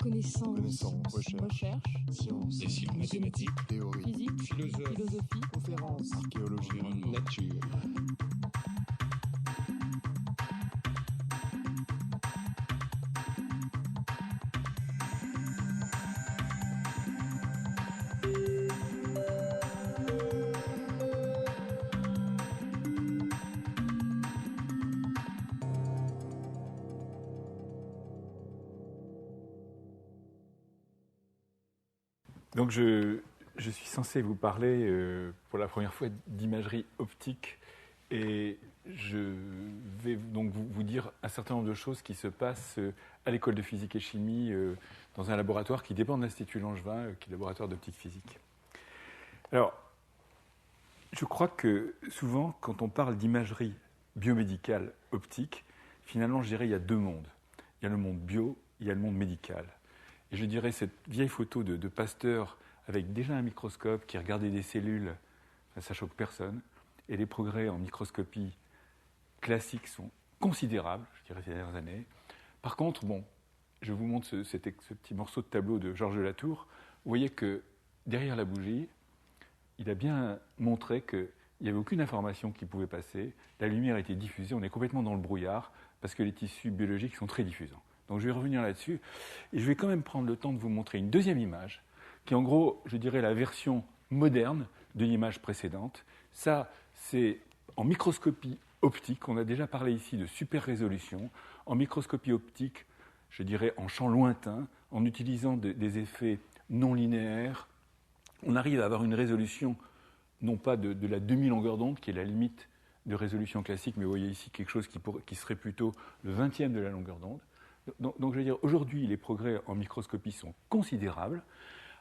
Connaissance. Recherche. Sciences. Dessin, mathématiques. Théorie. Physique. Philosophie. Conférences. Archéologie. Nature. Donc je suis censé vous parler pour la première fois d'imagerie optique et je vais donc vous dire un certain nombre de choses qui se passent à l'école de physique et chimie dans un laboratoire qui dépend de l'Institut Langevin, qui est le laboratoire d'optique physique. Alors, je crois que souvent, quand on parle d'imagerie biomédicale optique, finalement, je dirais il y a deux mondes. Il y a le monde bio, il y a le monde médical. Et je dirais cette vieille photo de Pasteur avec déjà un microscope qui regardait des cellules, ça choque personne. Et les progrès en microscopie classique sont considérables, je dirais, ces dernières années. Par contre, je vous montre ce petit morceau de tableau de Georges de Latour. Vous voyez que derrière la bougie, il a bien montré qu'il n'y avait aucune information qui pouvait passer. La lumière était diffusée, on est complètement dans le brouillard parce que les tissus biologiques sont très diffusants. Donc je vais revenir là-dessus et je vais quand même prendre le temps de vous montrer une deuxième image qui est en gros, je dirais, la version moderne de l'image précédente. Ça, c'est en microscopie optique. On a déjà parlé ici de super résolution. En microscopie optique, je dirais en champ lointain, en utilisant des effets non linéaires, on arrive à avoir une résolution non pas de la demi-longueur d'onde, qui est la limite de résolution classique, mais vous voyez ici quelque chose qui serait plutôt le 20e de la longueur d'onde. Donc je veux dire, aujourd'hui, les progrès en microscopie sont considérables,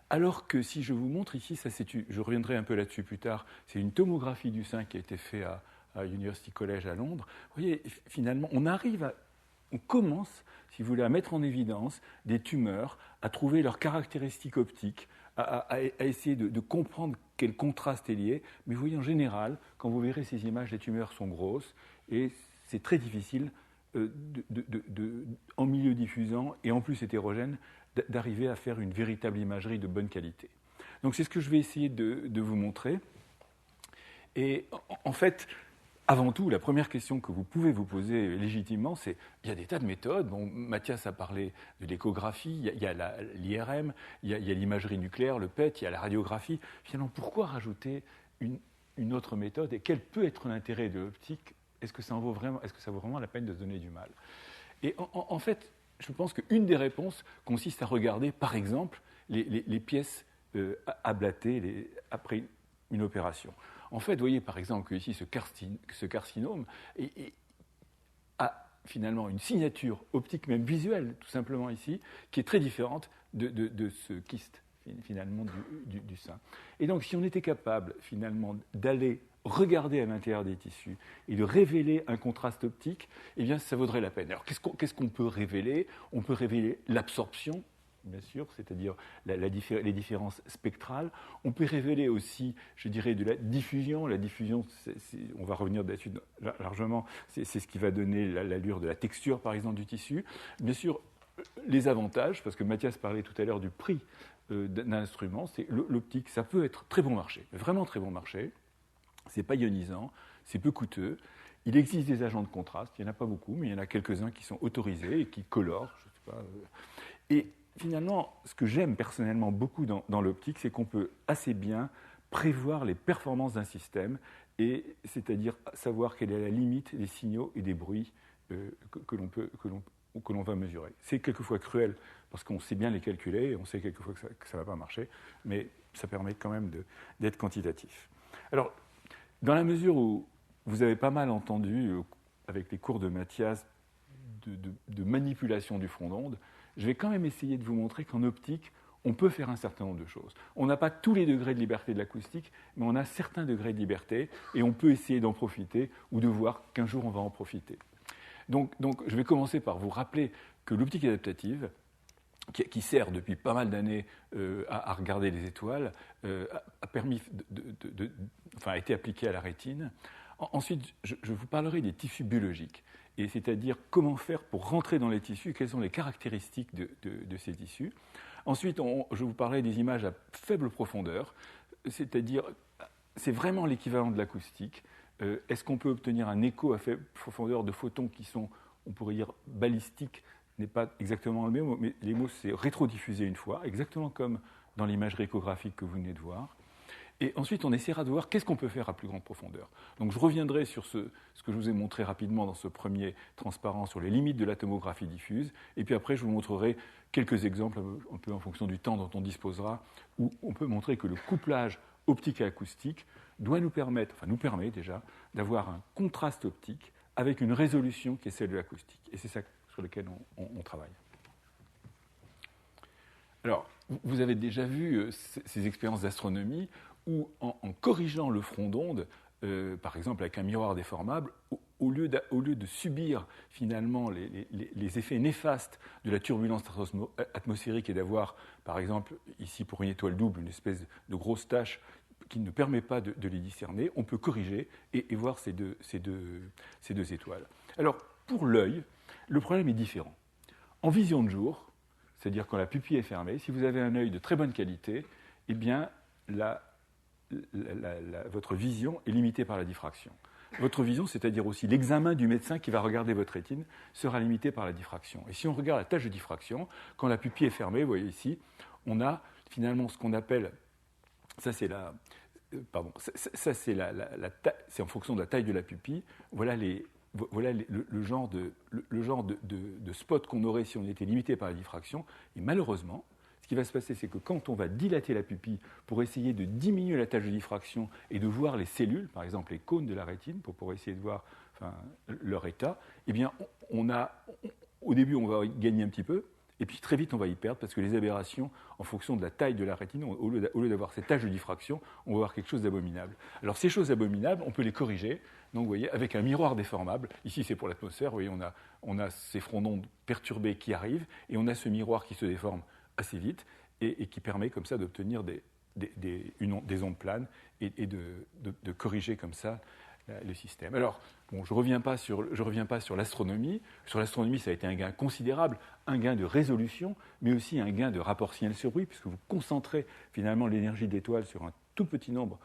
alors que si je vous montre ici, je reviendrai un peu là-dessus plus tard, c'est une tomographie du sein qui a été faite à University College à Londres. Vous voyez, finalement, on commence, si vous voulez, à mettre en évidence des tumeurs, à trouver leurs caractéristiques optiques, à essayer de comprendre quel contraste est lié. Mais vous voyez, en général, quand vous verrez ces images, les tumeurs sont grosses et c'est très difficile en milieu diffusant et en plus hétérogène, d'arriver à faire une véritable imagerie de bonne qualité. Donc c'est ce que je vais essayer de vous montrer. Et en fait, avant tout, la première question que vous pouvez vous poser légitimement, c'est il y a des tas de méthodes. Mathias a parlé de l'échographie, il y a l'IRM, il y a l'imagerie nucléaire, le PET, il y a la radiographie. Finalement, pourquoi rajouter une autre méthode et quel peut être l'intérêt de l'optique? Est-ce que ça vaut vraiment la peine de se donner du mal? Et en fait, je pense qu'une des réponses consiste à regarder, par exemple, les pièces ablatées après une opération. En fait, vous voyez par exemple qu'ici, ce carcinome a finalement une signature optique, même visuelle, tout simplement ici, qui est très différente de ce kyste, finalement, du sein. Et donc, si on était capable, finalement, d'aller regarder à l'intérieur des tissus et de révéler un contraste optique, eh bien, ça vaudrait la peine. Alors, qu'est-ce qu'on peut révéler? On peut révéler l'absorption, bien sûr, c'est-à-dire les différences spectrales. On peut révéler aussi, je dirais, de la diffusion. La diffusion, on va revenir dessus largement, c'est ce qui va donner l'allure de la texture, par exemple, du tissu. Bien sûr, les avantages, parce que Mathias parlait tout à l'heure du prix d'un instrument, c'est l'optique, ça peut être très bon marché, vraiment très bon marché. C'est pas ionisant, c'est peu coûteux. Il existe des agents de contraste, il n'y en a pas beaucoup, mais il y en a quelques-uns qui sont autorisés et qui colorent, je sais pas. Et finalement, ce que j'aime personnellement beaucoup dans l'optique, c'est qu'on peut assez bien prévoir les performances d'un système, et c'est-à-dire savoir quelle est la limite des signaux et des bruits que l'on va mesurer. C'est quelquefois cruel, parce qu'on sait bien les calculer, et on sait quelquefois que ça ne va pas marcher, mais ça permet quand même d'être quantitatif. Alors, dans la mesure où vous avez pas mal entendu, avec les cours de Mathias, de manipulation du front d'onde, je vais quand même essayer de vous montrer qu'en optique, on peut faire un certain nombre de choses. On n'a pas tous les degrés de liberté de l'acoustique, mais on a certains degrés de liberté, et on peut essayer d'en profiter, ou de voir qu'un jour on va en profiter. Donc je vais commencer par vous rappeler que l'optique adaptative, qui sert depuis pas mal d'années à regarder les étoiles, a été appliquée à la rétine. Ensuite, je vous parlerai des tissus biologiques. et c'est-à-dire comment faire pour rentrer dans les tissus, quelles sont les caractéristiques de ces tissus. Ensuite, je vous parlais des images à faible profondeur, c'est-à-dire c'est vraiment l'équivalent de l'acoustique. Est-ce qu'on peut obtenir un écho à faible profondeur de photons qui sont, on pourrait dire, balistiques, n'est pas exactement le même mot, mais les mots c'est rétrodiffusé une fois, exactement comme dans l'imagerie échographique que vous venez de voir. Et ensuite, on essaiera de voir qu'est-ce qu'on peut faire à plus grande profondeur. Donc je reviendrai sur ce que je vous ai montré rapidement dans ce premier transparent sur les limites de la tomographie diffuse, et puis après je vous montrerai quelques exemples, un peu en fonction du temps dont on disposera, où on peut montrer que le couplage optique et acoustique nous permet déjà d'avoir un contraste optique avec une résolution qui est celle de l'acoustique. Et c'est ça sur lequel on travaille. Alors, vous avez déjà vu ces expériences d'astronomie où, en corrigeant le front d'onde, par exemple avec un miroir déformable, au lieu de subir finalement les effets néfastes de la turbulence atmosphérique et d'avoir, par exemple, ici pour une étoile double, une espèce de grosse tache qui ne permet pas de les discerner, on peut corriger et voir ces deux étoiles. Alors, pour l'œil, le problème est différent. En vision de jour, c'est-à-dire quand la pupille est fermée, si vous avez un œil de très bonne qualité, eh bien, votre vision est limitée par la diffraction. Votre vision, c'est-à-dire aussi l'examen du médecin qui va regarder votre rétine, sera limité par la diffraction. Et si on regarde la tâche de diffraction, quand la pupille est fermée, vous voyez ici, on a finalement ce qu'on appelle, c'est en fonction de la taille de la pupille, voilà le genre de spot qu'on aurait si on était limité par la diffraction. Et malheureusement, ce qui va se passer, c'est que quand on va dilater la pupille pour essayer de diminuer la tâche de diffraction et de voir les cellules, par exemple les cônes de la rétine, pour essayer de voir leur état, eh bien, au début, on va gagner un petit peu, et puis très vite, on va y perdre, parce que les aberrations, en fonction de la taille de la rétine, au lieu d'avoir cette tâche de diffraction, on va avoir quelque chose d'abominable. Alors ces choses abominables, on peut les corriger, donc vous voyez, avec un miroir déformable. Ici, c'est pour l'atmosphère, vous voyez, on a ces fronts d'ondes perturbés qui arrivent, et on a ce miroir qui se déforme assez vite, et qui permet comme ça d'obtenir des ondes planes, et de corriger comme ça le système. Alors, bon, je ne reviens pas sur l'astronomie. Sur l'astronomie, ça a été un gain considérable, un gain de résolution, mais aussi un gain de rapport signal sur bruit, puisque vous concentrez finalement l'énergie d'étoiles sur un tout petit nombre,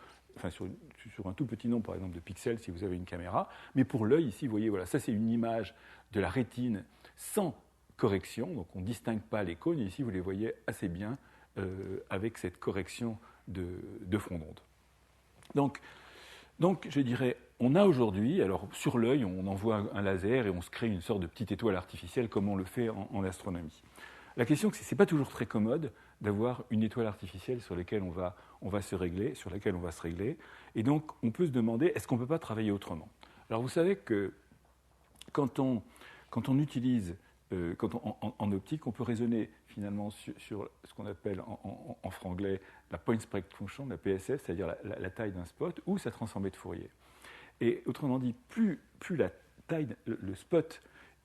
sur un tout petit nombre, par exemple, de pixels, si vous avez une caméra. Mais pour l'œil, ici, vous voyez, voilà, ça c'est une image de la rétine sans correction, donc on ne distingue pas les cônes, et ici, vous les voyez assez bien avec cette correction de front d'onde. Donc, je dirais, on a aujourd'hui, alors sur l'œil, on envoie un laser et on se crée une sorte de petite étoile artificielle comme on le fait en astronomie. La question, c'est que ce n'est pas toujours très commode d'avoir une étoile artificielle sur laquelle on va se régler, et donc on peut se demander, est-ce qu'on ne peut pas travailler autrement? Alors vous savez que quand on utilise, en optique, on peut raisonner finalement sur ce qu'on appelle en franglais la point spectrum function, la PSF, c'est-à-dire la taille d'un spot, ou sa transformée de Fourier. Et autrement dit, plus la taille, le spot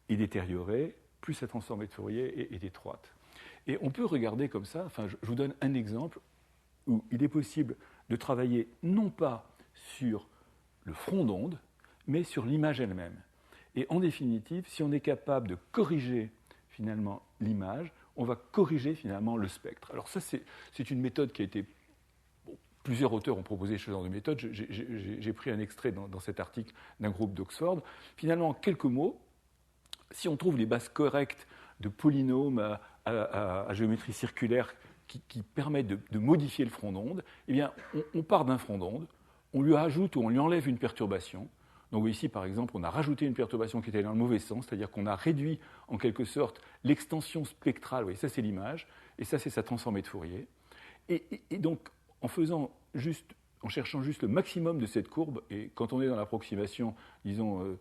est détérioré, plus sa transformée de Fourier est étroite. Et on peut regarder comme ça, je vous donne un exemple où il est possible de travailler non pas sur le front d'onde, mais sur l'image elle-même. Et en définitive, si on est capable de corriger finalement l'image, on va corriger finalement le spectre. Alors ça, c'est une méthode qui a été... Plusieurs auteurs ont proposé ce genre de méthode. J'ai pris un extrait dans cet article d'un groupe d'Oxford. Finalement, en quelques mots, si on trouve les bases correctes de polynômes à géométrie circulaire qui permettent de modifier le front d'onde, eh bien, on part d'un front d'onde, on lui ajoute ou on lui enlève une perturbation. Donc ici, par exemple, on a rajouté une perturbation qui était dans le mauvais sens, c'est-à-dire qu'on a réduit en quelque sorte l'extension spectrale. Vous voyez, ça c'est l'image, et ça c'est sa transformée de Fourier. Et donc, en cherchant juste le maximum de cette courbe, et quand on est dans l'approximation, disons,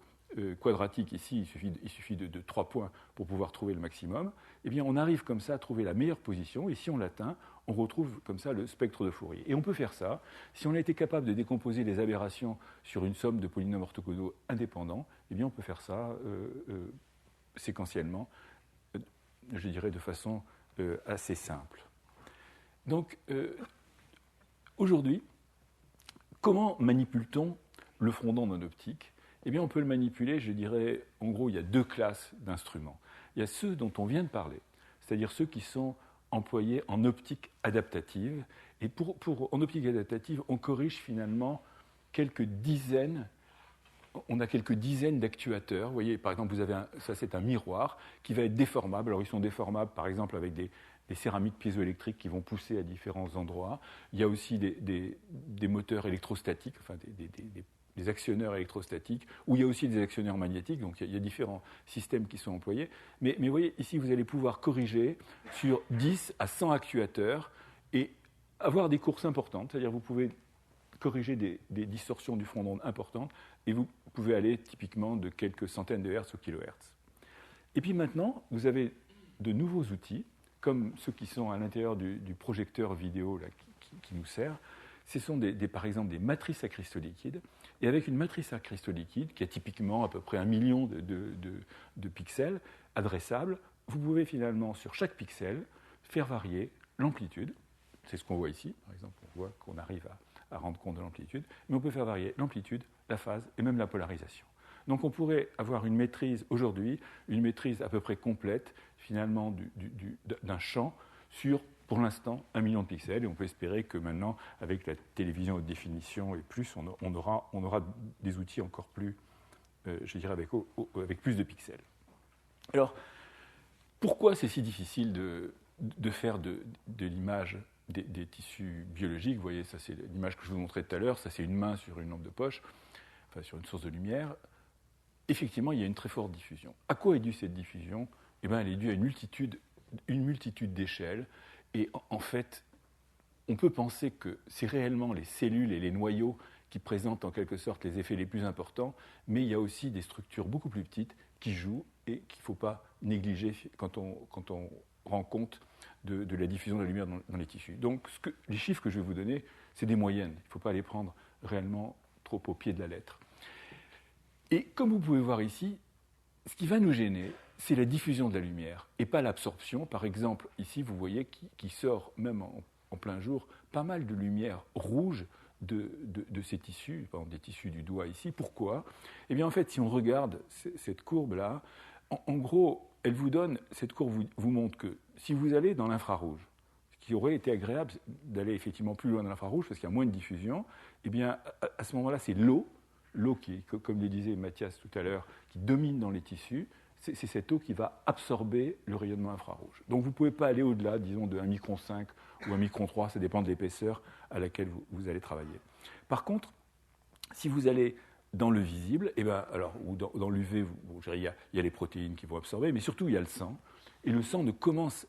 quadratique ici, il suffit de 3 points pour pouvoir trouver le maximum, eh bien on arrive comme ça à trouver la meilleure position, et si on l'atteint, on retrouve comme ça le spectre de Fourier. Et on peut faire ça, si on a été capable de décomposer les aberrations sur une somme de polynômes orthogonaux indépendants, eh bien on peut faire ça séquentiellement, je dirais de façon assez simple. Donc, aujourd'hui, comment manipule-t-on le front d'onde en optique? eh bien, on peut le manipuler, je dirais, en gros, il y a 2 classes d'instruments. Il y a ceux dont on vient de parler, c'est-à-dire ceux qui sont employés en optique adaptative. Et en optique adaptative, on corrige finalement on a quelques dizaines d'actuateurs. Vous voyez, par exemple, ça c'est un miroir qui va être déformable. Alors ils sont déformables, par exemple, avec des céramiques piézoélectriques qui vont pousser à différents endroits. Il y a aussi des moteurs électrostatiques, enfin des actionneurs électrostatiques, où il y a aussi des actionneurs magnétiques, donc il y a différents systèmes qui sont employés. Mais vous voyez, ici, vous allez pouvoir corriger sur 10 à 100 actuateurs et avoir des courses importantes, c'est-à-dire vous pouvez corriger des distorsions du front d'onde importantes, et vous pouvez aller typiquement de quelques centaines de hertz au kilohertz. Et puis maintenant, vous avez de nouveaux outils, comme ceux qui sont à l'intérieur du projecteur vidéo là, qui nous sert. Ce sont par exemple des matrices à cristaux liquides. Et avec une matrice à cristaux liquides, qui a typiquement à peu près 1 million de pixels adressables, vous pouvez finalement, sur chaque pixel, faire varier l'amplitude. C'est ce qu'on voit ici, par exemple, on voit qu'on arrive à rendre compte de l'amplitude, mais on peut faire varier l'amplitude, la phase et même la polarisation. Donc on pourrait avoir une maîtrise aujourd'hui, une maîtrise à peu près complète finalement d'un champ sur, pour l'instant, 1 million de pixels, et on peut espérer que maintenant, avec la télévision haute définition et plus, on aura des outils encore plus, je dirais, avec plus de pixels. Alors, pourquoi c'est si difficile de faire de l'image des tissus biologiques? Vous voyez, ça c'est l'image que je vous montrais tout à l'heure, ça c'est une main sur une lampe de poche, enfin sur une source de lumière. Effectivement, il y a une très forte diffusion. À quoi est due cette diffusion? Eh bien, elle est due à une multitude d'échelles. Et en fait, on peut penser que c'est réellement les cellules et les noyaux qui présentent en quelque sorte les effets les plus importants, mais il y a aussi des structures beaucoup plus petites qui jouent et qu'il ne faut pas négliger quand on rend compte de la diffusion de la lumière dans les tissus. Donc, les chiffres que je vais vous donner, c'est des moyennes. Il ne faut pas les prendre réellement trop au pied de la lettre. Et comme vous pouvez voir ici, ce qui va nous gêner, c'est la diffusion de la lumière et pas l'absorption. Par exemple, ici, vous voyez qu'il sort, même en plein jour, pas mal de lumière rouge de ces tissus, par exemple des tissus du doigt ici. Pourquoi? Eh bien, en fait, si on regarde cette courbe-là, en gros, cette courbe vous montre que si vous allez dans l'infrarouge, ce qui aurait été agréable d'aller effectivement plus loin dans l'infrarouge parce qu'il y a moins de diffusion, eh bien, à ce moment-là, c'est l'eau qui, comme le disait Mathias tout à l'heure, qui domine dans les tissus. C'est cette eau qui va absorber le rayonnement infrarouge. Donc vous ne pouvez pas aller au-delà, disons, de 1,5 micron ou 1,3 micron, ça dépend de l'épaisseur à laquelle vous allez travailler. Par contre, si vous allez dans le visible, ou dans l'UV, il y a les protéines qui vont absorber, mais surtout il y a le sang. Et le sang ne commence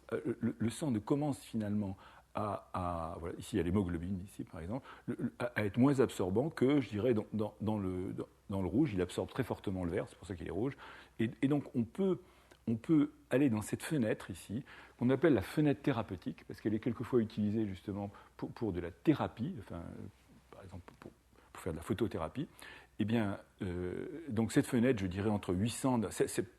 finalement voilà, ici il y a l'hémoglobine, ici par exemple, à être moins absorbant que, je dirais, dans le rouge. Il absorbe très fortement le vert, c'est pour ça qu'il est rouge. Et donc on peut aller dans cette fenêtre ici, qu'on appelle la fenêtre thérapeutique, parce qu'elle est quelquefois utilisée justement pour de la thérapie, enfin, par exemple pour faire de la photothérapie. Eh bien, donc cette fenêtre, je dirais entre 800,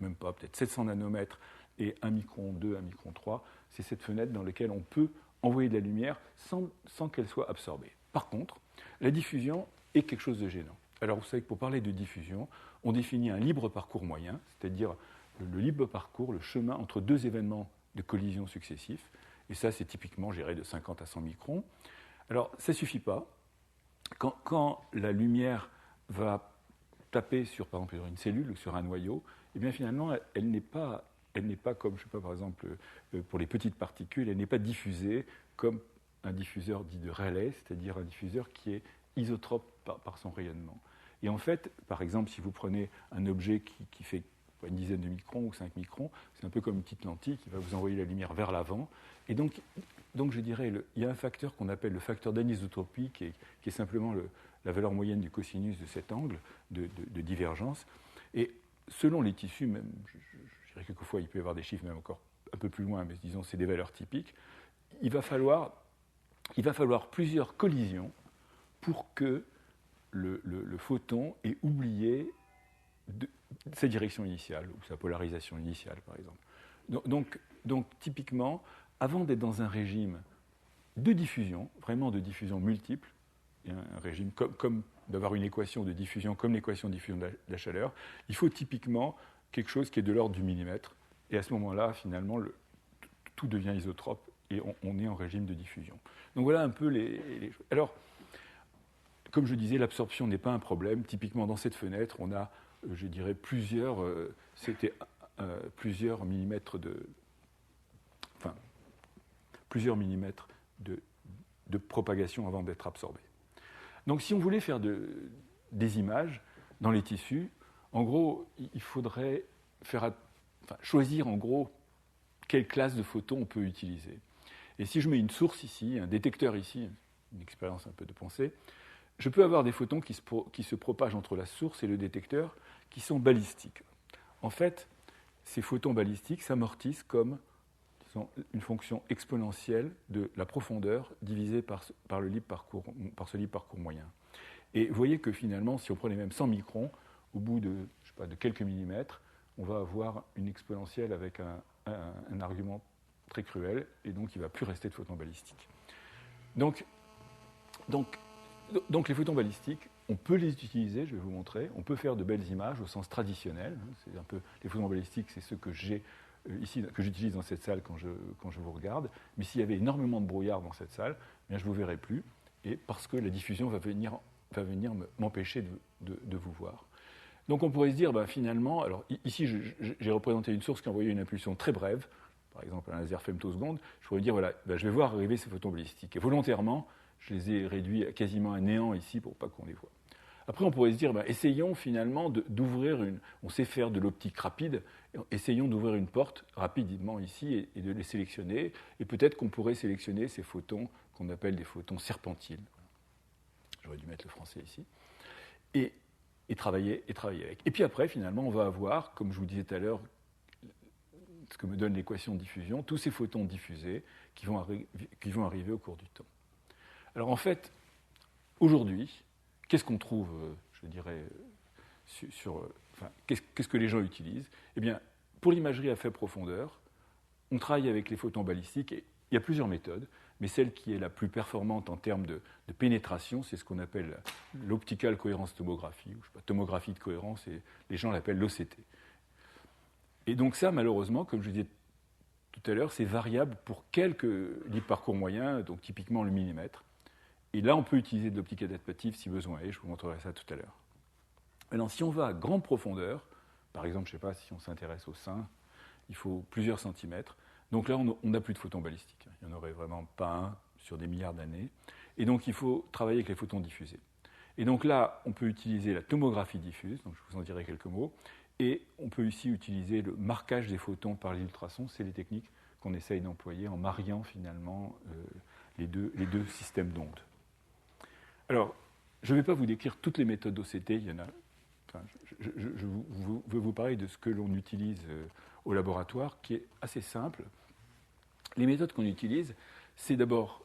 même pas, peut-être 700 nanomètres et 1 micron 2, 1 micron 3, c'est cette fenêtre dans laquelle on peut envoyer de la lumière sans qu'elle soit absorbée. Par contre, la diffusion est quelque chose de gênant. Alors vous savez que pour parler de diffusion, on définit un libre parcours moyen, c'est-à-dire le libre parcours, le chemin entre 2 événements de collision successifs, et ça c'est typiquement, je dirais, de 50 à 100 microns. Alors ça ne suffit pas. Quand la lumière va taper sur, par exemple, une cellule ou sur un noyau, eh bien finalement, elle n'est pas comme, je sais pas, par exemple, pour les petites particules, elle n'est pas diffusée comme un diffuseur dit de Rayleigh, c'est-à-dire un diffuseur qui est isotrope par son rayonnement. Et en fait, par exemple, si vous prenez un objet qui fait une dizaine de microns ou 5 microns, c'est un peu comme une petite lentille qui va vous envoyer la lumière vers l'avant. Et donc je dirais, il y a un facteur qu'on appelle le facteur d'anisotropie, qui est simplement la valeur moyenne du cosinus de cet angle de divergence. Et selon les tissus, même, je dirais quelquefois, il peut y avoir des chiffres même encore un peu plus loin, mais disons c'est des valeurs typiques. Il va falloir plusieurs collisions pour que le photon ait oublié sa direction initiale ou sa polarisation initiale, par exemple. Donc typiquement, avant d'être dans un régime de diffusion, vraiment de diffusion multiple, un régime comme d'avoir une équation de diffusion comme l'équation de diffusion de la chaleur, il faut typiquement quelque chose qui est de l'ordre du millimètre. Et à ce moment-là, finalement, tout devient isotrope et on est en régime de diffusion. Donc voilà un peu les choses. Alors, comme je disais, l'absorption n'est pas un problème. Typiquement, dans cette fenêtre, on a, je dirais, plusieurs millimètres de propagation avant d'être absorbé. Donc, si on voulait faire des images dans les tissus, en gros, il faudrait choisir en gros quelle classe de photons on peut utiliser. Et si je mets une source ici, un détecteur ici, une expérience un peu de pensée, je peux avoir des photons qui se propagent entre la source et le détecteur qui sont balistiques. En fait, ces photons balistiques s'amortissent comme une fonction exponentielle de la profondeur divisée par ce libre parcours moyen. Et vous voyez que finalement, si on prenait même 100 microns, au bout de quelques millimètres, on va avoir une exponentielle avec un argument très cruel, et donc il ne va plus rester de photons balistiques. Donc les photons balistiques, on peut les utiliser, je vais vous montrer, on peut faire de belles images au sens traditionnel. C'est un peu, les photons balistiques, c'est ceux que j'ai ici, que j'utilise dans cette salle quand je vous regarde. Mais s'il y avait énormément de brouillard dans cette salle, eh bien, je ne vous verrai plus, et parce que la diffusion va venir m'empêcher de vous voir. Donc on pourrait se dire, finalement, alors ici j'ai représenté une source qui envoyait une impulsion très brève, par exemple un laser femtoseconde, je pourrais dire, voilà, je vais voir arriver ces photons balistiques. Et volontairement, je les ai réduits quasiment à néant ici pour pas qu'on les voie. Après, on pourrait se dire, essayons finalement d'ouvrir on sait faire de l'optique rapide, essayons d'ouvrir une porte rapidement ici et de les sélectionner. Et peut-être qu'on pourrait sélectionner ces photons qu'on appelle des photons serpentiles. J'aurais dû mettre le français ici. Et travailler avec. Et puis après, finalement, on va avoir, comme je vous disais tout à l'heure, ce que me donne l'équation de diffusion, tous ces photons diffusés qui vont arriver au cours du temps. Alors en fait, aujourd'hui, qu'est-ce qu'on trouve, je dirais, qu'est-ce que les gens utilisent ? Eh bien, pour l'imagerie à faible profondeur, on travaille avec les photons balistiques, et il y a plusieurs méthodes, mais celle qui est la plus performante en termes de pénétration, c'est ce qu'on appelle l'optical coherence tomographie, ou tomographie de cohérence, et les gens l'appellent l'OCT. Et donc ça, malheureusement, comme je disais tout à l'heure, c'est variable pour quelques libres parcours moyens, donc typiquement le millimètre. Et là, on peut utiliser de l'optique adaptative si besoin est, je vous montrerai ça tout à l'heure. Maintenant, si on va à grande profondeur, par exemple, je ne sais pas, si on s'intéresse au sein, il faut plusieurs centimètres. Donc là, on n'a plus de photons balistiques. Il n'y en aurait vraiment pas un sur des milliards d'années. Et donc, il faut travailler avec les photons diffusés. Et donc là, on peut utiliser la tomographie diffuse, donc je vous en dirai quelques mots, et on peut aussi utiliser le marquage des photons par les ultrasons. C'est les techniques qu'on essaye d'employer en mariant finalement les deux systèmes d'ondes. Alors, je ne vais pas vous décrire toutes les méthodes d'OCT, il y en a. Je veux vous parler de ce que l'on utilise au laboratoire, qui est assez simple. Les méthodes qu'on utilise, c'est d'abord,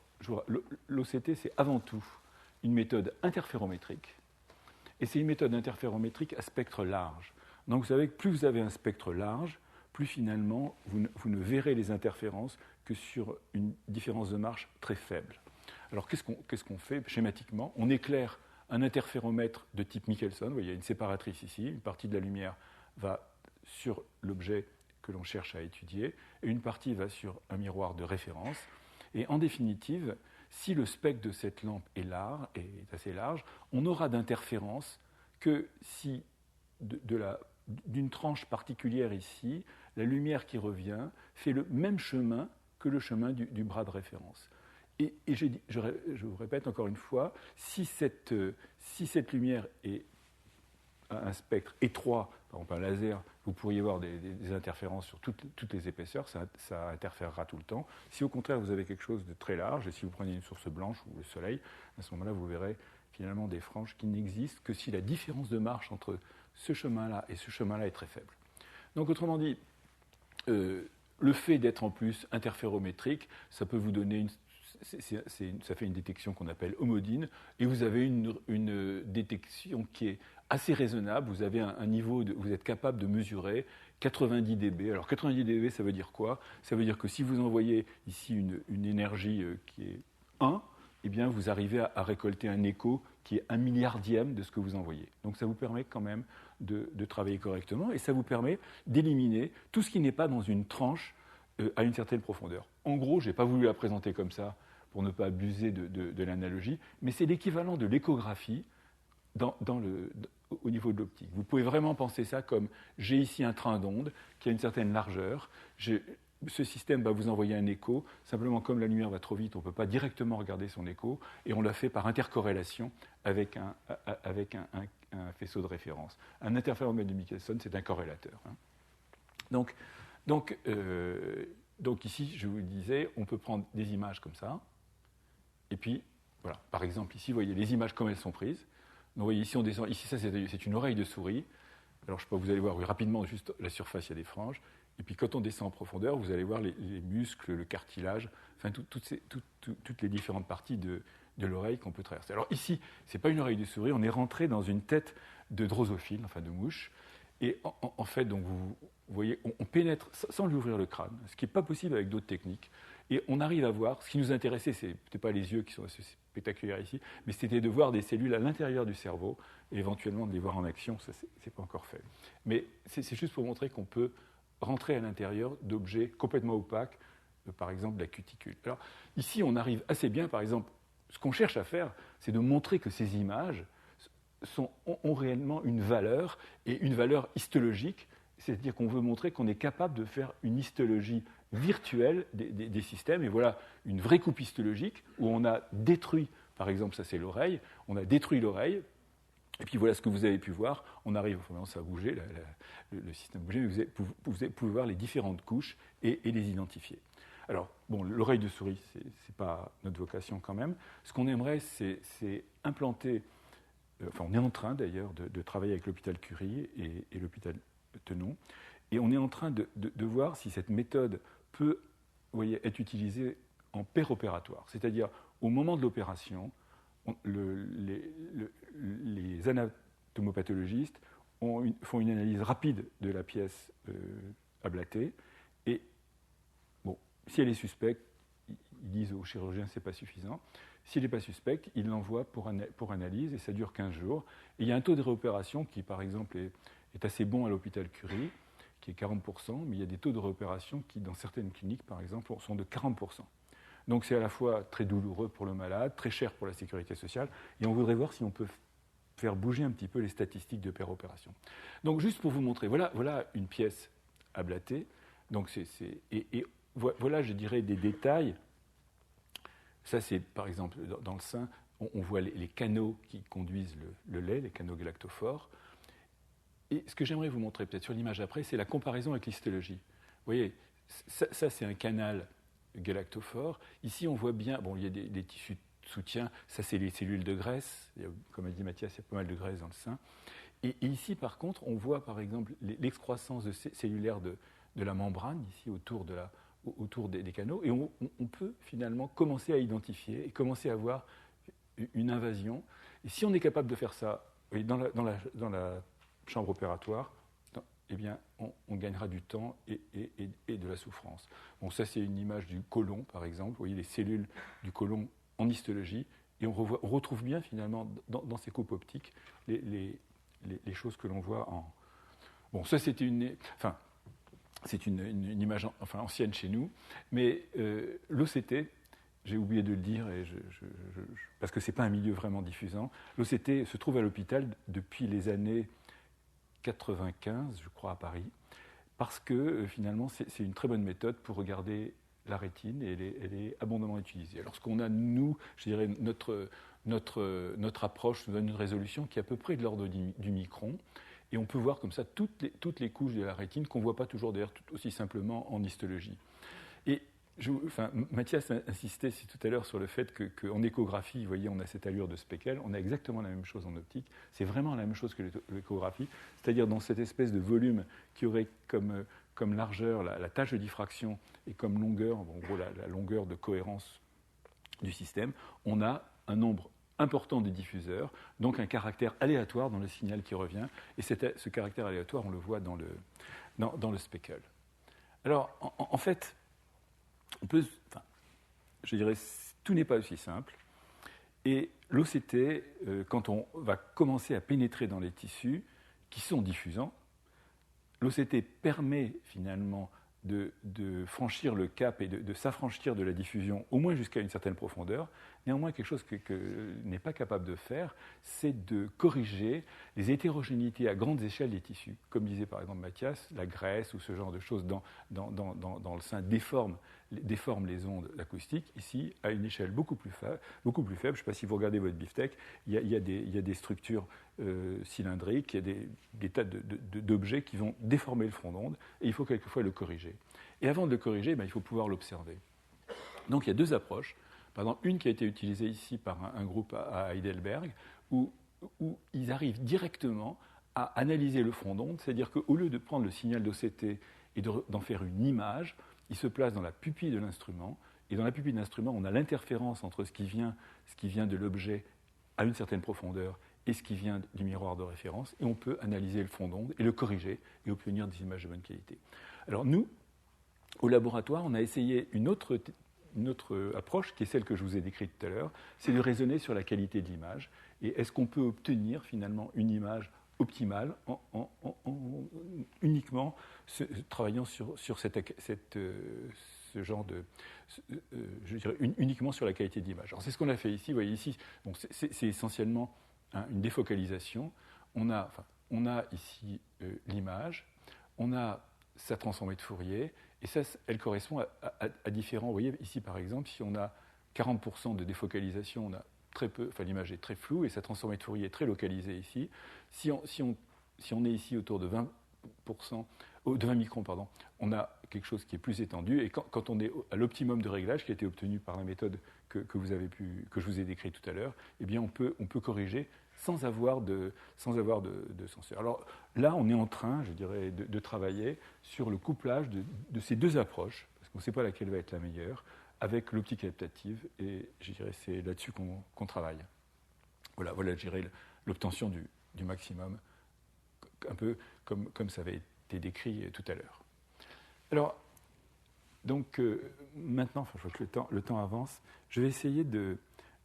l'OCT, c'est avant tout une méthode interférométrique, et c'est une méthode interférométrique à spectre large. Donc vous savez que plus vous avez un spectre large, plus finalement vous ne verrez les interférences que sur une différence de marche très faible. Alors qu'est-ce qu'on fait schématiquement ? On éclaire un interféromètre de type Michelson. Vous voyez, il y a une séparatrice ici, une partie de la lumière va sur l'objet que l'on cherche à étudier, et une partie va sur un miroir de référence. Et en définitive, si le spectre de cette lampe est assez large, on n'aura d'interférence que si d'une tranche particulière ici, la lumière qui revient fait le même chemin que le chemin du bras de référence. Et je vous répète encore une fois, si cette lumière est à un spectre étroit, par exemple un laser, vous pourriez avoir des interférences sur toutes les épaisseurs, ça interférera tout le temps. Si au contraire vous avez quelque chose de très large, et si vous prenez une source blanche ou le soleil, à ce moment-là vous verrez finalement des franges qui n'existent que si la différence de marche entre ce chemin-là et ce chemin-là est très faible. Donc autrement dit, le fait d'être en plus interférométrique, ça peut vous donner ça fait une détection qu'on appelle homodine, et vous avez une détection qui est assez raisonnable. Vous avez un niveau, vous êtes capable de mesurer 90 dB. Alors 90 dB, ça veut dire quoi ? Ça veut dire que si vous envoyez ici une énergie qui est 1, eh bien, vous arrivez à récolter un écho qui est 1/10000000e de ce que vous envoyez. Donc ça vous permet quand même de travailler correctement et ça vous permet d'éliminer tout ce qui n'est pas dans une tranche à une certaine profondeur. En gros, je n'ai pas voulu la présenter comme ça pour ne pas abuser de l'analogie, mais c'est l'équivalent de l'échographie au niveau de l'optique. Vous pouvez vraiment penser ça comme j'ai ici un train d'onde qui a une certaine largeur, ce système va vous envoyer un écho, simplement comme la lumière va trop vite, on ne peut pas directement regarder son écho, et on l'a fait par intercorrélation avec un faisceau de référence. Un interféromètre de Michelson, c'est un corrélateur. Hein. Donc ici, je vous le disais, on peut prendre des images comme ça, et puis, voilà, par exemple, ici, vous voyez les images comme elles sont prises. Donc, vous voyez, ici, on descend, ici, ça, c'est une oreille de souris. Alors, je sais pas, vous allez voir rapidement, juste la surface, il y a des franges. Et puis quand on descend en profondeur, vous allez voir les muscles, le cartilage, enfin toutes les différentes parties de l'oreille qu'on peut traverser. Alors ici, ce n'est pas une oreille de souris, on est rentré dans une tête de drosophile, enfin de mouche. Et en fait, donc vous voyez, on pénètre sans lui ouvrir le crâne, ce qui n'est pas possible avec d'autres techniques. Et on arrive à voir, ce qui nous intéressait, ce n'était pas les yeux qui sont assez spectaculaires ici, mais c'était de voir des cellules à l'intérieur du cerveau, et éventuellement de les voir en action, ça c'est pas encore fait. Mais c'est juste pour montrer qu'on peut rentrer à l'intérieur d'objets complètement opaques, par exemple la cuticule. Alors ici, on arrive assez bien, par exemple, ce qu'on cherche à faire, c'est de montrer que ces images ont réellement une valeur, et une valeur histologique, c'est-à-dire qu'on veut montrer qu'on est capable de faire une histologie virtuelle des systèmes, et voilà une vraie coupe histologique, où on a détruit, par exemple, ça c'est l'oreille, on a détruit l'oreille, et puis voilà ce que vous avez pu voir, on arrive, enfin, ça a bougé, le système a bougé, mais vous pouvez voir les différentes couches et les identifier. Alors, bon, l'oreille de souris, ce n'est pas notre vocation quand même. Ce qu'on aimerait, c'est implanter, enfin on est en train d'ailleurs de travailler avec l'hôpital Curie et l'hôpital Tenon, et on est en train de voir si cette méthode peut, vous voyez, être utilisée en péropératoire, c'est-à-dire au moment de l'opération, les anatomopathologistes font une analyse rapide de la pièce ablatée et, bon, si elle est suspecte, ils disent au chirurgien que ce n'est pas suffisant. Si elle n'est pas suspecte, ils l'envoient pour analyse et ça dure 15 jours. Et il y a un taux de réopération qui, par exemple, est assez bon à l'hôpital Curie, qui est 40%, mais il y a des taux de réopération qui, dans certaines cliniques, par exemple, sont de 40%. Donc c'est à la fois très douloureux pour le malade, très cher pour la sécurité sociale, et on voudrait voir si on peut faire bouger un petit peu les statistiques de péropération. Donc juste pour vous montrer, voilà une pièce ablatée, donc et voilà, je dirais, des détails. Ça c'est par exemple dans le sein, on voit les canaux qui conduisent le lait, les canaux galactophores. Et ce que j'aimerais vous montrer peut-être sur l'image après, c'est la comparaison avec l'histologie. Vous voyez, ça c'est un canal galactophore. Ici, on voit bien, bon, il y a des tissus de soutien, ça c'est les cellules de graisse, comme a dit Mathias, il y a pas mal de graisse dans le sein. Et ici, par contre, on voit par exemple l'excroissance cellulaire de la membrane, ici autour des canaux, et on peut finalement commencer à identifier et commencer à voir une invasion. Et si on est capable de faire ça dans la chambre opératoire, eh bien, on gagnera du temps et de la souffrance. Bon, ça, c'est une image du côlon, par exemple. Vous voyez les cellules du côlon en histologie. Et on retrouve bien, finalement, dans ces coupes optiques, les choses que l'on voit en... Bon, ça, c'est une image ancienne chez nous. Mais l'OCT, j'ai oublié de le dire, parce que ce n'est pas un milieu vraiment diffusant, l'OCT se trouve à l'hôpital depuis les années 95, je crois, à Paris, parce que finalement, c'est une très bonne méthode pour regarder la rétine et elle est abondamment utilisée. Alors, ce qu'on a, nous, je dirais, notre approche nous donne une résolution qui est à peu près de l'ordre du micron, et on peut voir comme ça toutes les couches de la rétine qu'on ne voit pas toujours d'ailleurs aussi simplement en histologie. Et Mathias insistait tout à l'heure sur le fait qu'en échographie, vous voyez, on a cette allure de speckle, on a exactement la même chose en optique, c'est vraiment la même chose que l'échographie, c'est-à-dire dans cette espèce de volume qui aurait comme largeur la tâche de diffraction et comme longueur, en gros la longueur de cohérence du système, on a un nombre important de diffuseurs, donc un caractère aléatoire dans le signal qui revient, et ce caractère aléatoire, on le voit dans le speckle. Alors, en fait, je dirais, tout n'est pas aussi simple. Et l'OCT, quand on va commencer à pénétrer dans les tissus qui sont diffusants, l'OCT permet finalement de franchir le cap et de s'affranchir de la diffusion, au moins jusqu'à une certaine profondeur. Néanmoins, quelque chose que n'est pas capable de faire, c'est de corriger les hétérogénéités à grandes échelles des tissus. Comme disait par exemple Mathias, la graisse ou ce genre de choses dans le sein déforme les ondes acoustiques. Ici, à une échelle beaucoup plus faible. Je ne sais pas si vous regardez votre beefsteak, il y a des structures cylindriques, il y a des tas d'objets qui vont déformer le front d'onde, et il faut quelquefois le corriger. Et avant de le corriger, il faut pouvoir l'observer. Donc il y a deux approches. Par exemple, une qui a été utilisée ici par un groupe à Heidelberg, où ils arrivent directement à analyser le front d'onde, c'est-à-dire qu'au lieu de prendre le signal d'OCT et d'en faire une image, ils se placent dans la pupille de l'instrument, et dans la pupille de l'instrument, on a l'interférence entre ce qui vient de l'objet à une certaine profondeur et ce qui vient du miroir de référence, et on peut analyser le front d'onde et le corriger et obtenir des images de bonne qualité. Alors nous, au laboratoire, on a essayé une autre approche, qui est celle que je vous ai décrite tout à l'heure, c'est de raisonner sur la qualité de l'image, et est-ce qu'on peut obtenir finalement une image optimale uniquement travaillant sur ce genre de... je dirais uniquement sur la qualité d'image. Alors c'est ce qu'on a fait ici. Vous voyez ici, bon, c'est essentiellement une défocalisation. On a ici l'image, on a sa transformée de Fourier, et ça, elle correspond à différents... Vous voyez ici par exemple, si on a 40% de défocalisation, on a très peu, l'image est très floue et sa transformée de Fourier est très localisée ici. Si on est ici autour de 20 microns, on a quelque chose qui est plus étendu. Et quand on est à l'optimum de réglage qui a été obtenu par la méthode que je vous ai décrite tout à l'heure, eh bien on peut corriger sans avoir de senseur. Alors là, on est en train, je dirais, de travailler sur le couplage de ces deux approches, parce qu'on ne sait pas laquelle va être la meilleure, avec l'optique adaptative, et je dirais c'est là-dessus qu'on travaille. Voilà, je dirais l'obtention du maximum, un peu comme ça avait été décrit tout à l'heure. Alors, donc maintenant, je vois que le temps avance, je vais essayer de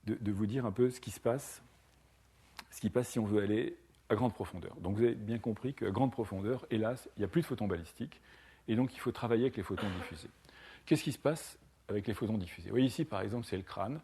vous dire un peu ce qui se passe si on veut aller à grande profondeur. Donc vous avez bien compris qu'à grande profondeur, hélas, il n'y a plus de photons balistiques, et donc il faut travailler avec les photons diffusés. Qu'est-ce qui se passe avec les photons diffusés? Vous voyez ici, par exemple, c'est le crâne.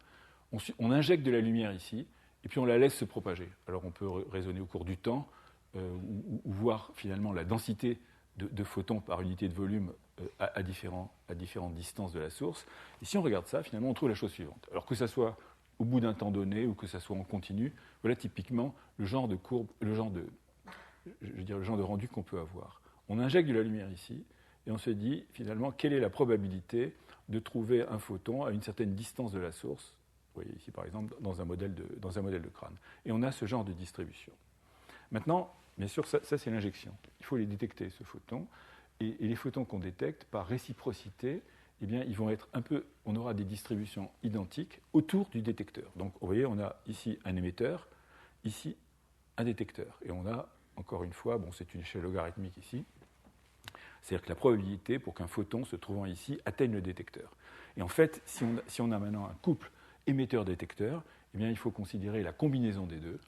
On injecte de la lumière ici, et puis on la laisse se propager. Alors on peut raisonner au cours du temps, ou voir finalement la densité de photons par unité de volume à différentes distances de la source. Et si on regarde ça, finalement, on trouve la chose suivante. Alors que ça soit au bout d'un temps donné ou que ça soit en continu, voilà typiquement le genre de courbe, le genre de rendu qu'on peut avoir. On injecte de la lumière ici, et on se dit finalement quelle est la probabilité de trouver un photon à une certaine distance de la source. Vous voyez ici par exemple dans un modèle de crâne. Et on a ce genre de distribution. Maintenant, bien sûr, ça c'est l'injection. Il faut les détecter, ce photon. Et les photons qu'on détecte, par réciprocité, eh bien, ils vont être on aura des distributions identiques autour du détecteur. Donc, vous voyez, on a ici un émetteur, ici un détecteur. Et on a, encore une fois, c'est une échelle logarithmique ici, c'est-à-dire que la probabilité pour qu'un photon se trouvant ici atteigne le détecteur. Et en fait, si on a maintenant un couple émetteur-détecteur, eh bien, il faut considérer la combinaison des deux.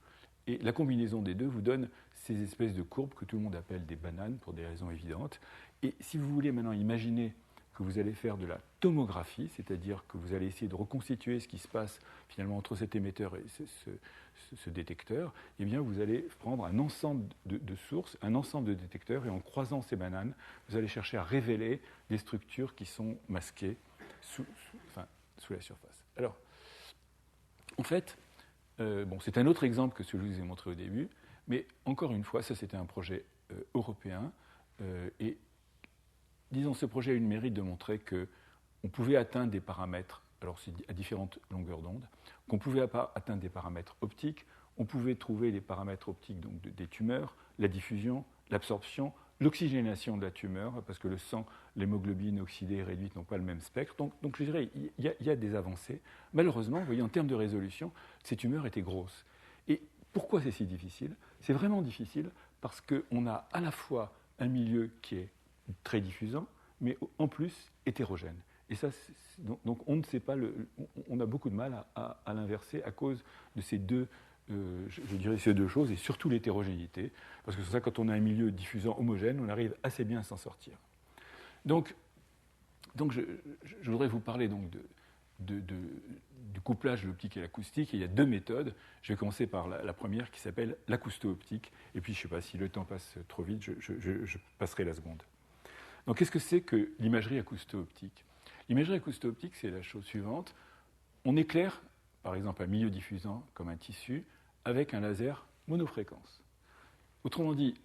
Et la combinaison des deux vous donne ces espèces de courbes que tout le monde appelle des bananes pour des raisons évidentes. Et si vous voulez maintenant imaginer que vous allez faire de la tomographie, c'est-à-dire que vous allez essayer de reconstituer ce qui se passe finalement entre cet émetteur et ce détecteur, eh bien vous allez prendre un ensemble de sources, un ensemble de détecteurs, et en croisant ces bananes, vous allez chercher à révéler des structures qui sont masquées sous la surface. Alors, en fait, c'est un autre exemple que celui que je vous ai montré au début, mais encore une fois, ça c'était un projet européen, et disons, ce projet a eu le mérite de montrer qu'on pouvait atteindre des paramètres, alors c'est à différentes longueurs d'onde, qu'on pouvait atteindre des paramètres optiques, on pouvait trouver les paramètres optiques donc, des tumeurs, la diffusion, l'absorption, l'oxygénation de la tumeur, parce que le sang, l'hémoglobine oxydée et réduite n'ont pas le même spectre. Donc je dirais, il y a des avancées. Malheureusement, vous voyez, en termes de résolution, ces tumeurs étaient grosses. Et pourquoi c'est si difficile? C'est vraiment difficile parce qu'on a à la fois un milieu qui est très diffusant, mais en plus hétérogène. Et ça, donc on ne sait pas, on a beaucoup de mal à l'inverser à cause de ces deux, je dirais ces deux choses, et surtout l'hétérogénéité, parce que c'est ça, quand on a un milieu diffusant homogène, on arrive assez bien à s'en sortir. Donc je voudrais vous parler donc du couplage de l'optique et l'acoustique. Il y a deux méthodes. Je vais commencer par la première qui s'appelle l'acousto-optique. Et puis, je ne sais pas si le temps passe trop vite, je passerai la seconde. Donc, qu'est-ce que c'est que l'imagerie acousto-optique ? L'imagerie acousto-optique, c'est la chose suivante. On éclaire, par exemple, un milieu diffusant comme un tissu avec un laser monofréquence. Autrement dit,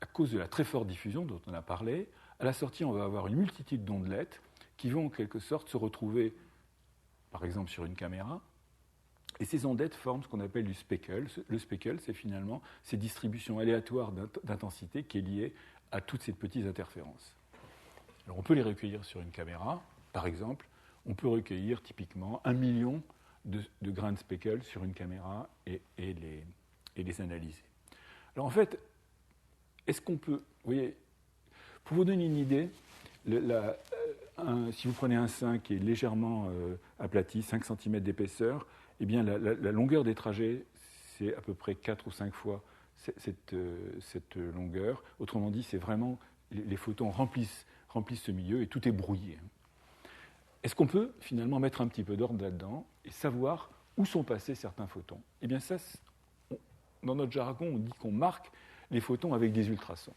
à cause de la très forte diffusion dont on a parlé, à la sortie, on va avoir une multitude d'ondelettes qui vont en quelque sorte se retrouver, par exemple, sur une caméra. Et ces ondelettes forment ce qu'on appelle du speckle. Le speckle, c'est finalement ces distributions aléatoires d'intensité qui est liée à toutes ces petites interférences. Alors, on peut les recueillir sur une caméra. Par exemple, on peut recueillir typiquement 1 million de grains de speckle sur une caméra et les analyser. Alors, en fait, est-ce qu'on peut... Vous voyez, pour vous donner une idée, si vous prenez un sein qui est légèrement aplati, 5 cm d'épaisseur, eh bien la longueur des trajets, c'est à peu près 4 ou 5 fois cette longueur. Autrement dit, c'est vraiment, les photons remplissent ce milieu et tout est brouillé. Est-ce qu'on peut finalement mettre un petit peu d'ordre là-dedans et savoir où sont passés certains photons ? Eh bien ça, dans notre jargon, on dit qu'on marque les photons avec des ultrasons.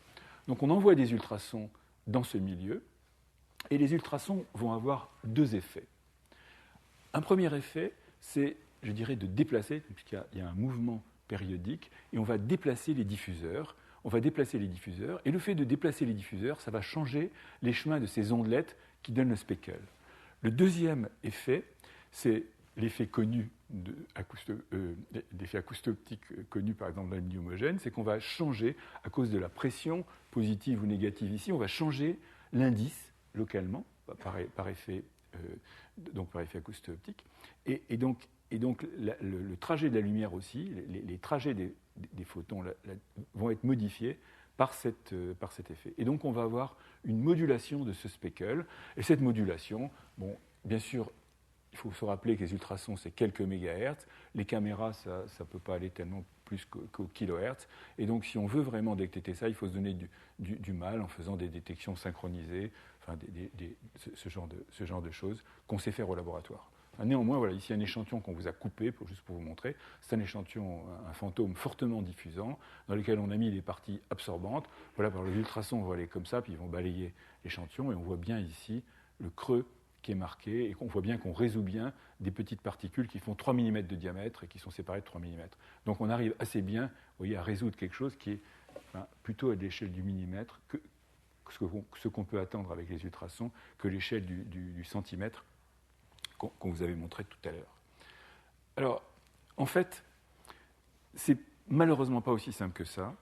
Donc on envoie des ultrasons dans ce milieu, et les ultrasons vont avoir deux effets. Un premier effet, c'est, je dirais, de déplacer, puisqu'il y a un mouvement périodique, et on va déplacer les diffuseurs. Et le fait de déplacer les diffuseurs, ça va changer les chemins de ces ondelettes qui donnent le speckle. Le deuxième effet, c'est l'effet connu, l'effet acousto-optique connu par exemple dans le milieu homogène, c'est qu'on va changer, à cause de la pression positive ou négative ici, on va changer l'indice localement par effet acousto-optique. Et donc le trajet de la lumière aussi, les trajets des photons vont être modifiés par cet effet. Et donc on va avoir une modulation de ce speckle. Et cette modulation, bon, bien sûr, il faut se rappeler que les ultrasons, c'est quelques mégahertz. Les caméras, ça ne peut pas aller tellement plus qu'au kilohertz. Et donc, si on veut vraiment détecter ça, il faut se donner du mal en faisant des détections synchronisées, enfin, ce genre de choses qu'on sait faire au laboratoire. Enfin, néanmoins, voilà, ici un échantillon qu'on vous a coupé, juste pour vous montrer. C'est un échantillon, un fantôme fortement diffusant, dans lequel on a mis les parties absorbantes. Voilà, par les ultrasons, on va aller comme ça, puis ils vont balayer l'échantillon, et on voit bien ici le creux qui est marqué, et qu'on voit bien qu'on résout bien des petites particules qui font 3 mm de diamètre et qui sont séparées de 3 mm. Donc on arrive assez bien, vous voyez, à résoudre quelque chose qui est plutôt à l'échelle du millimètre que ce qu'on peut attendre avec les ultrasons, que l'échelle du centimètre qu'on vous avait montré tout à l'heure. Alors, en fait, c'est malheureusement pas aussi simple que ça.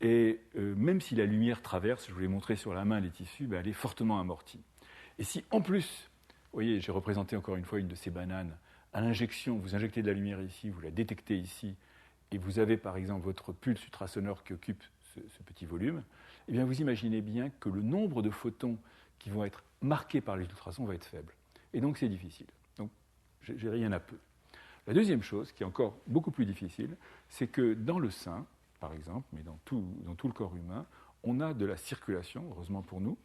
Et même si la lumière traverse, je vous l'ai montré sur la main, les tissus, elle est fortement amortie. Et si en plus, vous voyez, j'ai représenté encore une fois une de ces bananes, à l'injection, vous injectez de la lumière ici, vous la détectez ici, et vous avez par exemple votre pulse ultrasonore qui occupe ce petit volume, eh bien vous imaginez bien que le nombre de photons qui vont être marqués par les ultrasons va être faible. Et donc c'est difficile. Donc j'ai rien à peu. La deuxième chose, qui est encore beaucoup plus difficile, c'est que dans le sein, par exemple, mais dans tout le corps humain, on a de la circulation, heureusement pour nous,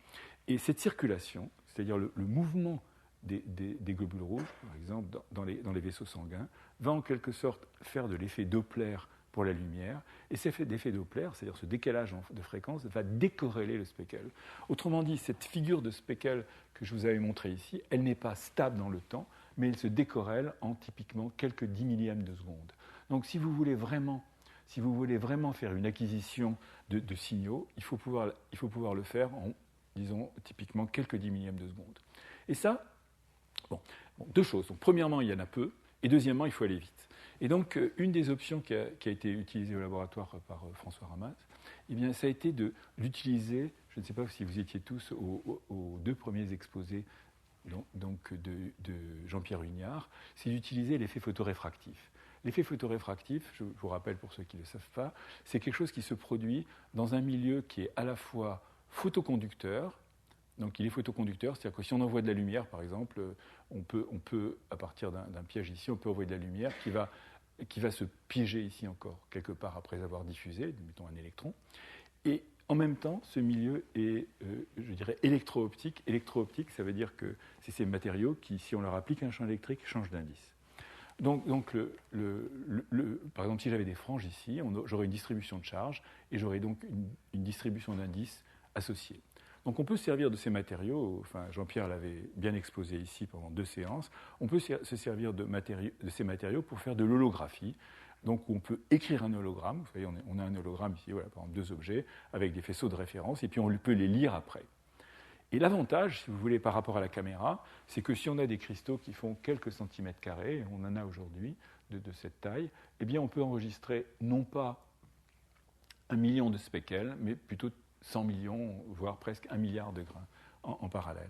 et cette circulation, c'est-à-dire le mouvement des globules rouges, par exemple, dans les vaisseaux sanguins, va en quelque sorte faire de l'effet Doppler pour la lumière, et cet effet Doppler, c'est-à-dire ce décalage de fréquence, va décorréler le speckle. Autrement dit, cette figure de speckle que je vous avais montrée ici, elle n'est pas stable dans le temps, mais elle se décorrèle en typiquement quelques 10 millièmes de seconde. Donc si vous voulez vraiment faire une acquisition de signaux, il faut pouvoir le faire en, disons, typiquement quelques 10 millièmes de seconde. Et ça, deux choses. Donc, premièrement, il y en a peu, et deuxièmement, il faut aller vite. Et donc, une des options qui a été utilisée au laboratoire par François Ramaz, eh bien, ça a été d'utiliser, je ne sais pas si vous étiez tous aux deux premiers exposés donc de Jean-Pierre Hugnard, c'est d'utiliser l'effet photoréfractif. L'effet photoréfractif, je vous rappelle pour ceux qui ne le savent pas, c'est quelque chose qui se produit dans un milieu qui est à la fois photoconducteur, Donc il est photoconducteur, c'est-à-dire que si on envoie de la lumière, par exemple, on peut à partir d'un piège ici, on peut envoyer de la lumière qui va se piéger ici encore, quelque part après avoir diffusé, mettons un électron. Et en même temps, ce milieu est, je dirais, électro-optique. Électro-optique, ça veut dire que c'est ces matériaux qui, si on leur applique un champ électrique, changent d'indice. Donc par exemple, si j'avais des franges ici, j'aurais une distribution de charge et j'aurais donc une distribution d'indices associée. Donc on peut se servir de ces matériaux, enfin Jean-Pierre l'avait bien exposé ici pendant 2 séances, on peut se servir de ces matériaux pour faire de l'holographie. Donc on peut écrire un hologramme, vous voyez on a un hologramme ici, voilà, par exemple 2 objets avec des faisceaux de référence et puis on peut les lire après. Et l'avantage, si vous voulez, par rapport à la caméra, c'est que si on a des cristaux qui font quelques centimètres carrés, on en a aujourd'hui de cette taille, eh bien on peut enregistrer non pas 1 million de speckles, mais plutôt 100 millions, voire presque 1 milliard de grains en parallèle.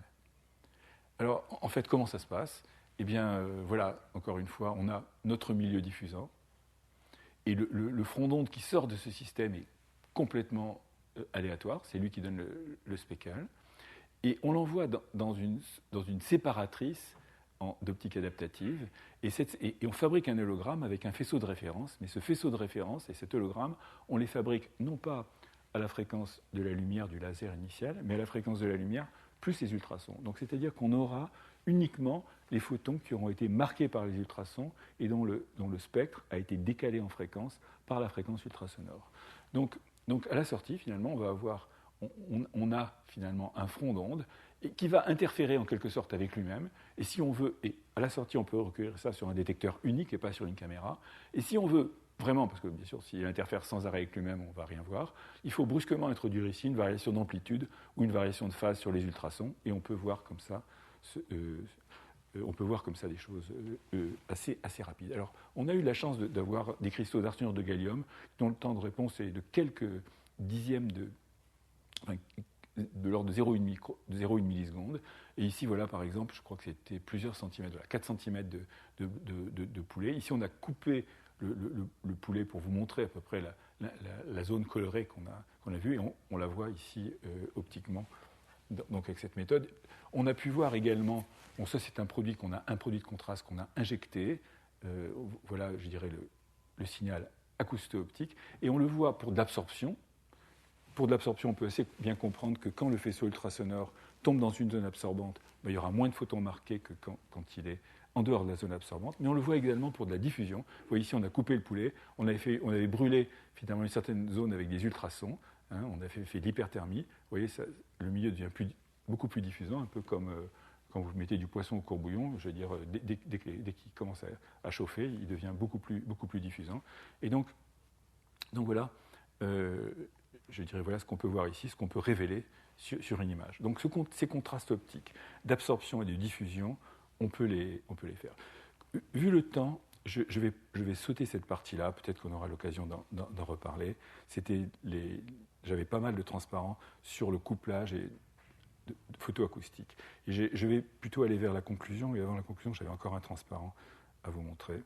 Alors, en fait, comment ça se passe ? Eh bien, voilà, encore une fois, on a notre milieu diffusant, et le front d'onde qui sort de ce système est complètement aléatoire, c'est lui qui donne le speckle. Et on l'envoie dans une séparatrice d'optique adaptative, et on fabrique un hologramme avec un faisceau de référence, mais ce faisceau de référence et cet hologramme, on les fabrique non pas à la fréquence de la lumière du laser initial, mais à la fréquence de la lumière plus les ultrasons. Donc c'est-à-dire qu'on aura uniquement les photons qui auront été marqués par les ultrasons et dont le spectre a été décalé en fréquence par la fréquence ultrasonore. Donc à la sortie, finalement, on a finalement un front d'onde qui va interférer en quelque sorte avec lui-même. Et si on veut, et à la sortie, on peut recueillir ça sur un détecteur unique et pas sur une caméra. Et si on veut vraiment, parce que bien sûr, s'il interfère sans arrêt avec lui-même, on ne va rien voir, il faut brusquement introduire ici une variation d'amplitude ou une variation de phase sur les ultrasons, et on peut voir comme ça, des choses assez rapides. Alors, on a eu la chance d'avoir des cristaux d'arsenure de gallium dont le temps de réponse est de quelques dixièmes de l'ordre de 0,1 milliseconde. Et ici, voilà, par exemple, je crois que c'était plusieurs centimètres, voilà, 4 centimètres de poulet. Ici, on a coupé le poulet pour vous montrer à peu près la zone colorée qu'on a vue, et on la voit ici optiquement, donc avec cette méthode. On a pu voir également, bon, ça c'est un produit de contraste qu'on a injecté, voilà, je dirais, le signal acousto-optique, et on le voit pour de l'absorption. Pour de l'absorption, on peut assez bien comprendre que quand le faisceau ultrasonore tombe dans une zone absorbante, il y aura moins de photons marqués que quand il est en dehors de la zone absorbante. Mais on le voit également pour de la diffusion. Vous voyez ici, on a coupé le poulet, on avait brûlé finalement une certaine zone avec des ultrasons, hein, on a fait de l'hyperthermie. Vous voyez, le milieu devient beaucoup plus diffusant, un peu comme quand vous mettez du poisson au courbouillon. Je veux dire, dès qu'il commence à chauffer, il devient beaucoup plus diffusant. Et donc voilà. Je dirais, voilà ce qu'on peut voir ici, ce qu'on peut révéler sur une image. Donc ces contrastes optiques d'absorption et de diffusion, on peut les faire. Vu le temps, je vais sauter cette partie-là, peut-être qu'on aura l'occasion d'en reparler. J'avais pas mal de transparents sur le couplage et de photoacoustique. Et je vais plutôt aller vers la conclusion, et avant la conclusion, j'avais encore un transparent à vous montrer.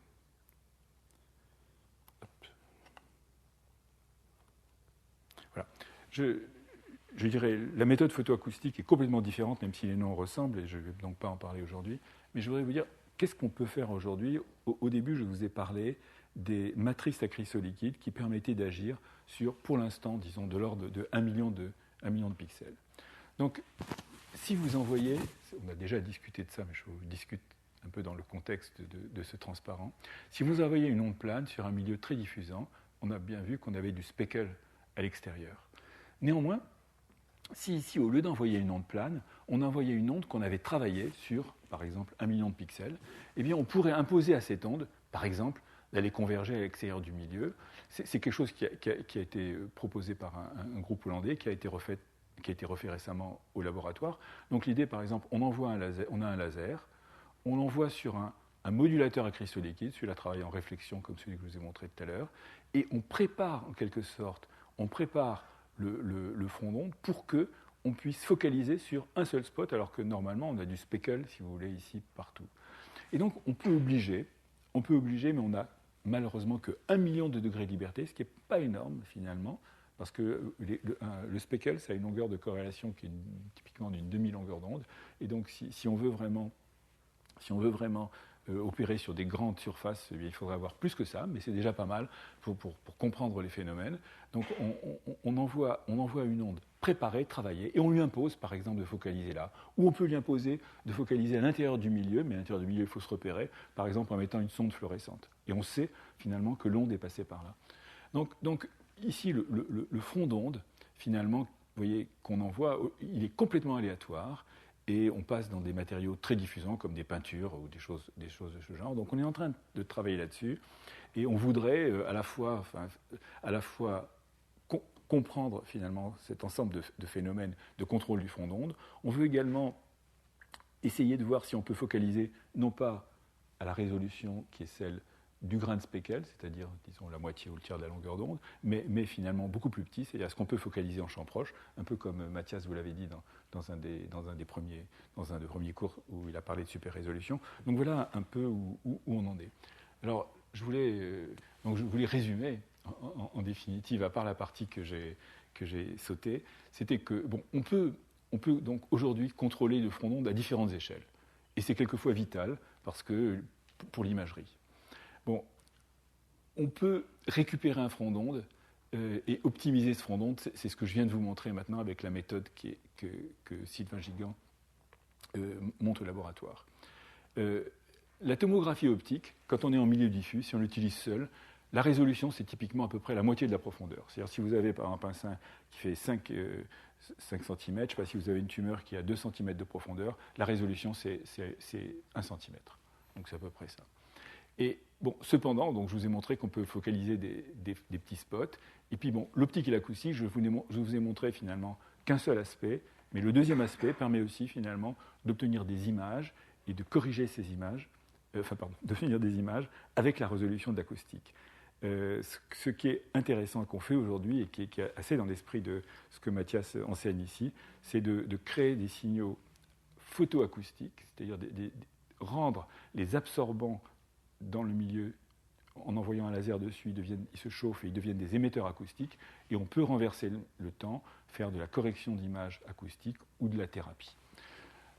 Voilà. Je dirais, la méthode photoacoustique est complètement différente, même si les noms ressemblent, et je ne vais donc pas en parler aujourd'hui. Mais je voudrais vous dire, qu'est-ce qu'on peut faire aujourd'hui ? Au début, je vous ai parlé des matrices à cristaux liquides qui permettaient d'agir sur, pour l'instant, disons, de l'ordre de 1 million de pixels. Donc, si vous envoyez, on a déjà discuté de ça, mais je vous discute un peu dans le contexte de ce transparent. Si vous envoyez une onde plane sur un milieu très diffusant, on a bien vu qu'on avait du speckle à l'extérieur. Néanmoins, si ici, au lieu d'envoyer une onde plane, on envoyait une onde qu'on avait travaillée sur, par exemple, 1 million de pixels, eh bien, on pourrait imposer à cette onde, par exemple, d'aller converger à l'extérieur du milieu. C'est quelque chose qui a été proposé par un groupe hollandais, qui a été refait récemment au laboratoire. Donc l'idée, par exemple, on a un laser, on l'envoie sur un modulateur à cristaux liquides, celui-là travaille en réflexion comme celui que je vous ai montré tout à l'heure, et on prépare en quelque sorte, le front d'onde pour qu'on puisse focaliser sur un seul spot, alors que normalement on a du speckle, si vous voulez, ici partout. Et donc on peut obliger, mais on n'a malheureusement que 1 million de degrés de liberté, ce qui n'est pas énorme finalement, parce que le speckle, ça a une longueur de corrélation qui est typiquement d'une demi-longueur d'onde, et donc si on veut vraiment opérer sur des grandes surfaces, eh bien, il faudrait avoir plus que ça, mais c'est déjà pas mal pour comprendre les phénomènes. Donc on envoie une onde préparée, travaillée, et on lui impose par exemple de focaliser là, ou on peut lui imposer de focaliser à l'intérieur du milieu, mais à l'intérieur du milieu il faut se repérer, par exemple en mettant une sonde fluorescente. Et on sait finalement que l'onde est passée par là. Donc ici le front d'onde, finalement, vous voyez qu'on envoie, il est complètement aléatoire, et on passe dans des matériaux très diffusants comme des peintures ou des choses de ce genre. Donc on est en train de travailler là-dessus et on voudrait à la fois comprendre finalement cet ensemble de phénomènes de contrôle du front d'onde. On veut également essayer de voir si on peut focaliser non pas à la résolution qui est celle du grain de speckle, c'est-à-dire, disons, la moitié ou le tiers de la longueur d'onde, mais finalement beaucoup plus petit, c'est-à-dire ce qu'on peut focaliser en champ proche, un peu comme Mathias vous l'avait dit dans un des premiers cours où il a parlé de super résolution. Donc voilà un peu où on en est. Alors, je voulais résumer, en définitive, à part la partie que j'ai sautée, c'était que, bon, on peut donc aujourd'hui contrôler le front d'onde à différentes échelles. Et c'est quelquefois vital, parce que, pour l'imagerie. Bon, on peut récupérer un front d'onde et optimiser ce front d'onde. C'est ce que je viens de vous montrer maintenant avec la méthode que Sylvain Gigant monte au laboratoire. La tomographie optique, quand on est en milieu diffus, si on l'utilise seul, la résolution, c'est typiquement à peu près la moitié de la profondeur. C'est-à-dire si vous avez par exemple un sein qui fait 5 cm, je ne sais pas si vous avez une tumeur qui a 2 cm de profondeur, la résolution, c'est 1 cm. Donc c'est à peu près ça. Et bon, cependant, donc, je vous ai montré qu'on peut focaliser des petits spots. Et puis bon, l'optique et l'acoustique, je vous ai montré finalement qu'un seul aspect, mais le deuxième aspect permet aussi finalement d'obtenir des images et de corriger ces images, d'obtenir des images avec la résolution de l'acoustique. Ce qui est intéressant qu'on fait aujourd'hui et qui est assez dans l'esprit de ce que Mathias enseigne ici, c'est de créer des signaux photoacoustiques, c'est-à-dire rendre les absorbants dans le milieu, en envoyant un laser dessus, ils se chauffent et ils deviennent des émetteurs acoustiques, et on peut renverser le temps, faire de la correction d'image acoustique ou de la thérapie.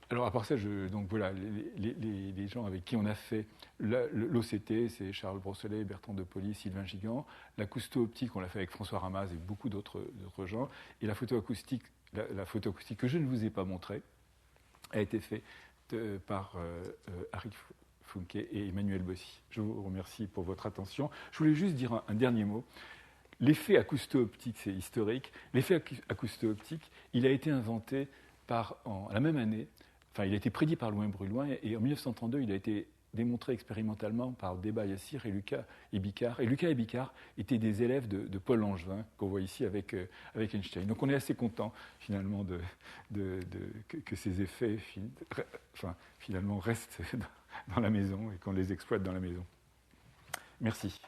Alors à part ça, donc voilà, les gens avec qui on a fait l'OCT, c'est Charles Brosselet, Bertrand De Poli, Sylvain Gigant. L'acousto-optique, on l'a fait avec François Ramaz et beaucoup d'autres gens. Et la photoacoustique que je ne vous ai pas montrée a été faite par Arik Funke et Emmanuel Bossy. Je vous remercie pour votre attention. Je voulais juste dire un dernier mot. L'effet acousto-optique, c'est historique. L'effet acousto-optique, il a été inventé la même année, enfin, il a été prédit par Louis Bruloin, et en 1932, il a été démontré expérimentalement par Débat-Yassir et Lucas et Bicard. Et Lucas et Bicard étaient des élèves de Paul Langevin, qu'on voit ici avec Einstein. Donc on est assez content, finalement, que ces effets finalement restent dans la maison et qu'on les exploite dans la maison. Merci.